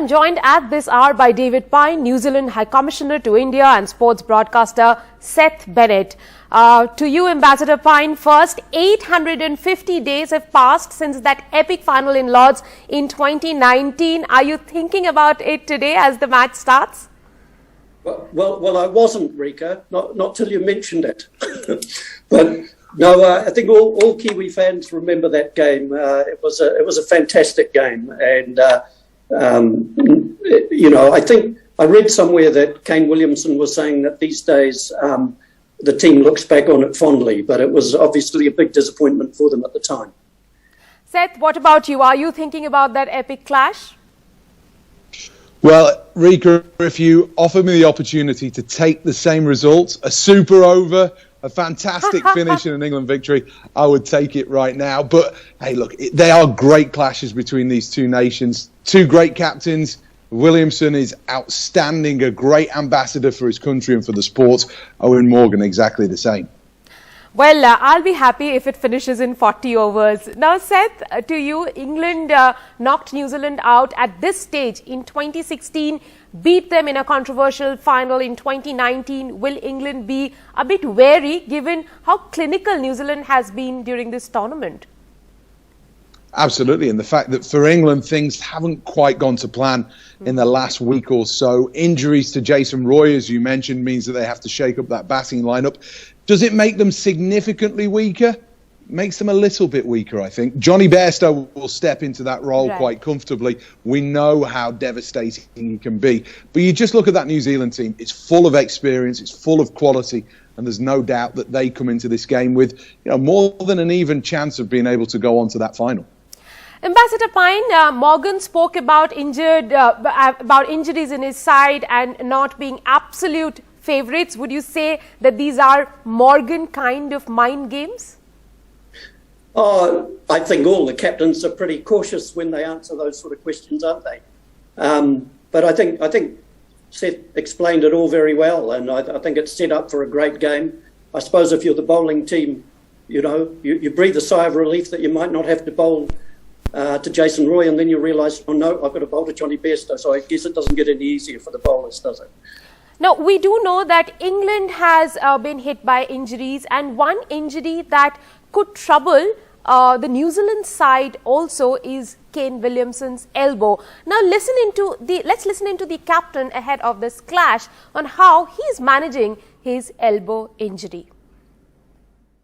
I'm joined at this hour by David Pine, New Zealand High Commissioner to India and sports broadcaster Seth Bennett. To you, Ambassador Pine, first, 850 days have passed since that epic final in Lord's in 2019. Are you thinking about it today as the match starts? Well, I wasn't, Rika, not till you mentioned it. But no, I think all Kiwi fans remember that game. It was a fantastic game, and I think I read somewhere that Kane Williamson was saying that these days the team looks back on it fondly, but it was obviously a big disappointment for them at the time. Seth, what about you? Are you thinking about that epic clash? Well, Rika, if you offer me the opportunity to take the same results, a super over, a fantastic finish and an England victory, I would take it right now. But, hey, look, they are great clashes between these two nations. Two great captains. Williamson is outstanding, a great ambassador for his country and for the sport. Owen Morgan, exactly the same. Well, I'll be happy if it finishes in 40 overs. Now, Seth, to you, England knocked New Zealand out at this stage in 2016, beat them in a controversial final in 2019. Will England be a bit wary given how clinical New Zealand has been during this tournament? Absolutely, and the fact that for England things haven't quite gone to plan in the last week or so. Injuries to Jason Roy, as you mentioned, means that they have to shake up that batting lineup. Does it make them significantly weaker? Makes them a little bit weaker, I think. Johnny Bairstow will step into that role quite comfortably. We know how devastating he can be. But you just look at that New Zealand team. It's full of experience. It's full of quality. And there's no doubt that they come into this game with more than an even chance of being able to go on to that final. Ambassador Pine, Morgan spoke about injuries in his side and not being absolute favourites. Would you say that these are Morgan kind of mind games? I think all the captains are pretty cautious when they answer those sort of questions, aren't they? But I think Seth explained it all very well, and I think it's set up for a great game. I suppose if you're the bowling team, you breathe a sigh of relief that you might not have to bowl to Jason Roy, and then you realise, oh no, I've got to bowl to Johnny Bairstow. So I guess it doesn't get any easier for the bowlers, does it? Now, we do know that England has been hit by injuries, and one injury that could trouble the New Zealand side also is Kane Williamson's elbow. Now, let's listen into the captain ahead of this clash on how he's managing his elbow injury.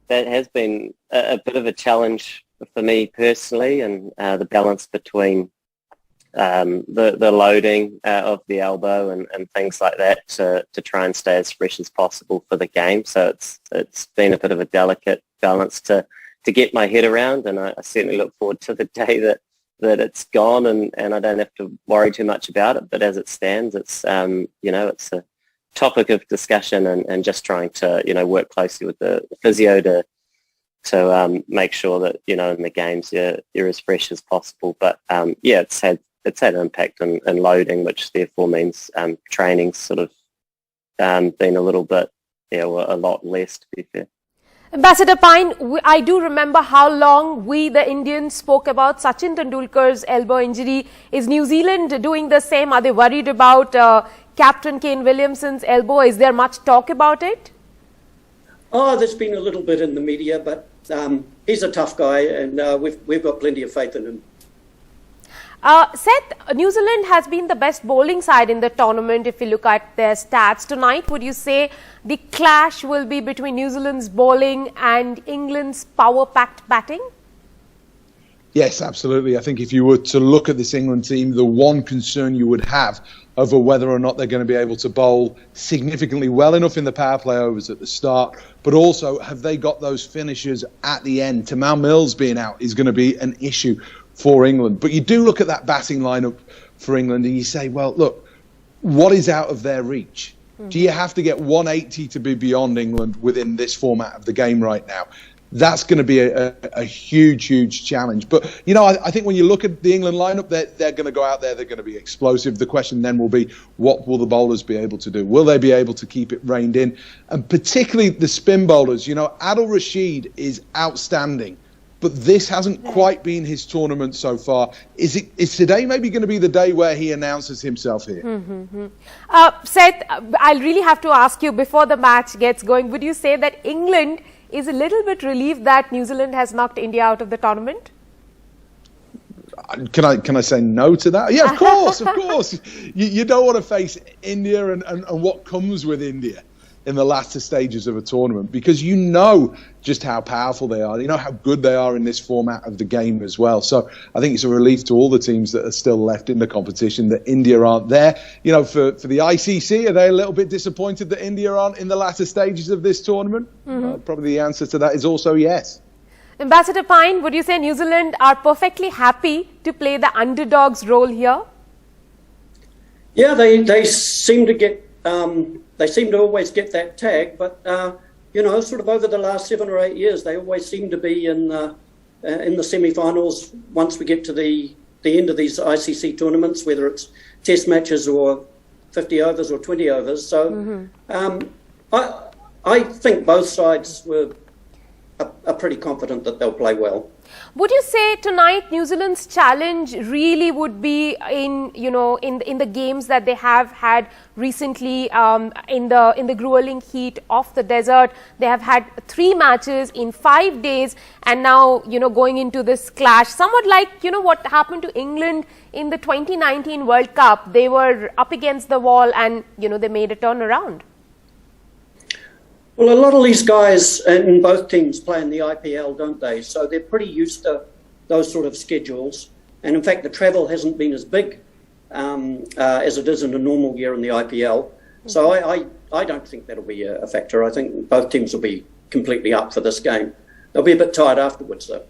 That has been a bit of a challenge for me personally, and the balance between the loading of the elbow and things like that to try and stay as fresh as possible for the game. So it's been a bit of a delicate balance to get my head around, and I certainly look forward to the day that it's gone and I don't have to worry too much about it. But as it stands, it's it's a topic of discussion and just trying to work closely with the physio to make sure that in the games you're as fresh as possible. But it's had an impact in loading, which therefore means training's sort of been a little bit a lot less, to be fair. Ambassador Pine, I do remember how long we, the Indians, spoke about Sachin Tendulkar's elbow injury. Is New Zealand doing the same? Are they worried about Captain Kane Williamson's elbow? Is there much talk about it? Oh, there's been a little bit in the media, but he's a tough guy, and we've got plenty of faith in him. Seth, New Zealand has been the best bowling side in the tournament if you look at their stats. Tonight, would you say the clash will be between New Zealand's bowling and England's power-packed batting? Yes, absolutely. I think if you were to look at this England team, the one concern you would have over whether or not they're going to be able to bowl significantly well enough in the power play overs at the start, but also have they got those finishers at the end? Tamal Mills being out is going to be an issue for England. But you do look at that batting lineup for England and you say, well, look, what is out of their reach? Do you have to get 180 to be beyond England within this format of the game right now? That's going to be a huge, huge challenge. But, I think when you look at the England lineup, they're going to go out there, they're going to be explosive. The question then will be, what will the bowlers be able to do? Will they be able to keep it reined in? And particularly the spin bowlers. Adil Rashid is outstanding. but this hasn't quite been his tournament so far. Is today maybe going to be the day where he announces himself here? Seth, I'll really have to ask you before the match gets going, would you say that England is a little bit relieved that New Zealand has knocked India out of the tournament? Can I say no to that? Yeah, of course, of course. You don't want to face India and what comes with India in the latter stages of a tournament, because you know just how powerful they are. You know how good they are in this format of the game as well. So I think it's a relief to all the teams that are still left in the competition that India aren't there. You know, for the ICC, are they a little bit disappointed that India aren't in the latter stages of this tournament? Probably the answer to that is also yes. Ambassador Pine, would you say New Zealand are perfectly happy to play the underdogs role here? Yeah, they seem to get they seem to always get that tag, but you know, sort of over the last 7 or 8 years, they always seem to be in the semi-finals once we get to the end of these ICC tournaments, whether it's Test matches or 50 overs or 20 overs. So I think both sides are pretty confident that they'll play well. Would you say tonight New Zealand's challenge really would be in the games that they have had recently in the grueling heat of the desert? They have had 3 matches in 5 days, and now going into this clash, somewhat like what happened to England in the 2019 World Cup. They were up against the wall, and they made a turnaround. Well, a lot of these guys in both teams play in the IPL, don't they? So they're pretty used to those sort of schedules. And in fact, the travel hasn't been as big as it is in a normal year in the IPL. So I don't think that'll be a factor. I think both teams will be completely up for this game. They'll be a bit tired afterwards, though.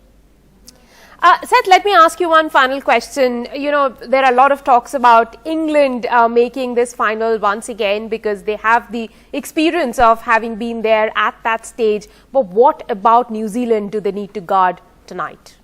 Seth, let me ask you one final question. There are a lot of talks about England making this final once again because they have the experience of having been there at that stage. But what about New Zealand do they need to guard tonight?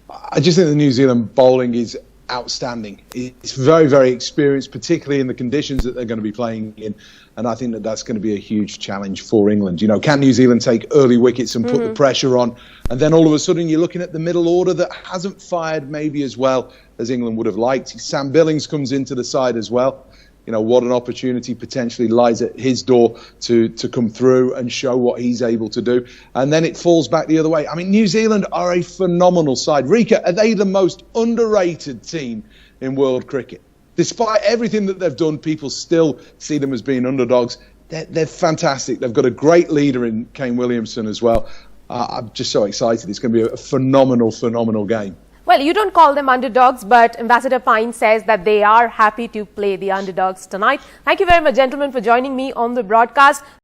I just think the New Zealand bowling is outstanding. It's very, very experienced, particularly in the conditions that they're going to be playing in. And I think that that's going to be a huge challenge for England. Can New Zealand take early wickets and put the pressure on? And then all of a sudden you're looking at the middle order that hasn't fired maybe as well as England would have liked. Sam Billings comes into the side as well. What an opportunity potentially lies at his door to come through and show what he's able to do. And then it falls back the other way. I mean, New Zealand are a phenomenal side. Rika, are they the most underrated team in world cricket? Despite everything that they've done, people still see them as being underdogs. They're fantastic. They've got a great leader in Kane Williamson as well. I'm just so excited. It's going to be a phenomenal, phenomenal game. Well, you don't call them underdogs, but Ambassador Pine says that they are happy to play the underdogs tonight. Thank you very much, gentlemen, for joining me on the broadcast.